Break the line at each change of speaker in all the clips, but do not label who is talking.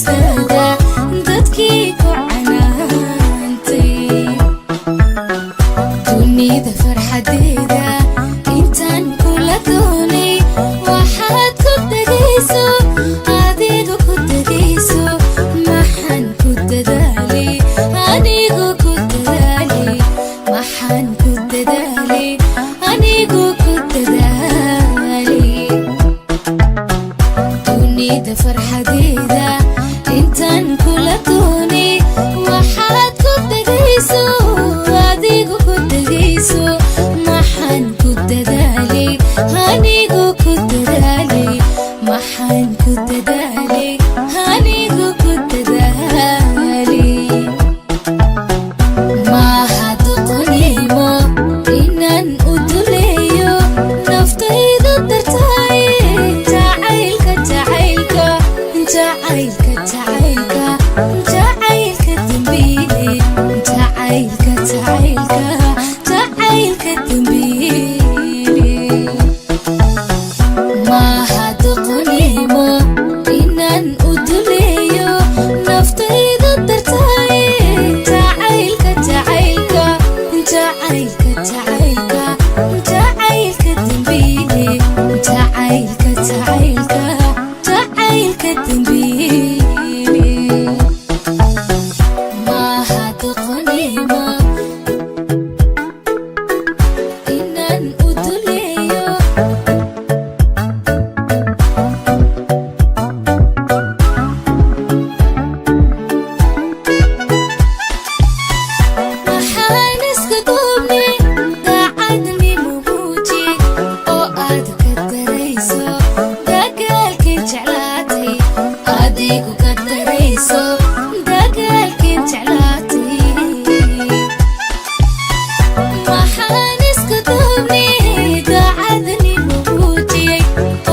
dhexdooda dadkii ku canaantay dunida farxadeeda intaan kula doonay waxaad ku dhagayso adigu ku dhagayso maxaan ku dadaalay anigu ku dadaalay maxaan ku dadaalay anigu ku dadaalay dunida farxadeeda intaan kula doonay waxaad ku dhagayso adigu ku dhagayso maxaan ku dadaalay anigu ku dadaalay maxaan ku dadaalay anigu ku dadaalay maaha doqonimo inaan u duleeyo naftayda dartay jacaylka jacaylka jacaylka jacaylka jacaylka dambiile jacaylka jacaylka jacaylka dambiile maaha doqonimo inaan u duleeyo naftayda dartay jacaylka jacaylka jacaylka jacaylka jacaylka dambiile jacaylka jacaylka jacaylka dambiile maaha doqonimo inaan u duleeyo waxaan isku duubnay daacadnimo muuji oo aad ka darayso dagaalkii jeclaatay adigu ka darayso dagaalkii jeclaatay waxaan isku duubnay daacadnimo muujiyey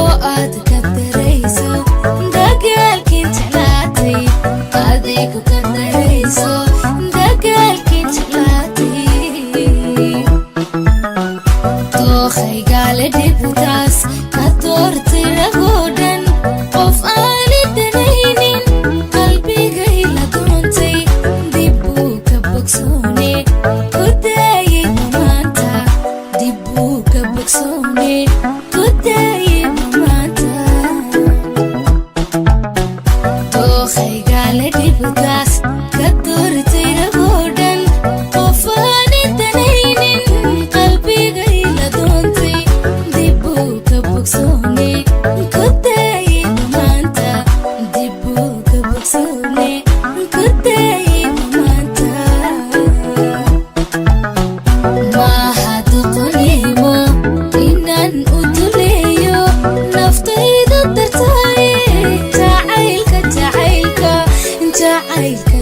oo aad ka darayso dagaalkii jeclaatay adigu ka darayso dagaalkii jeclaatay dookhaygaale dhibtaas ka doortay ragoo dhan qof aani danaynin qalbigay la doontay dib buu ka bogsoone ku daayay mamaanta dib buu ka bogsoone ku daayay mamaanta dookhaygaale dhibtaas ka doortay ragoo dhan qof aani danaynin qalbigay la doontay dib buu ka bogsoone ku daayay mamaanta dib buu ka bogsoone ku daayay mamaanta maaha doqonimo inaan u duleeyo naftayda dartay jacaylka jacaylka jacaylka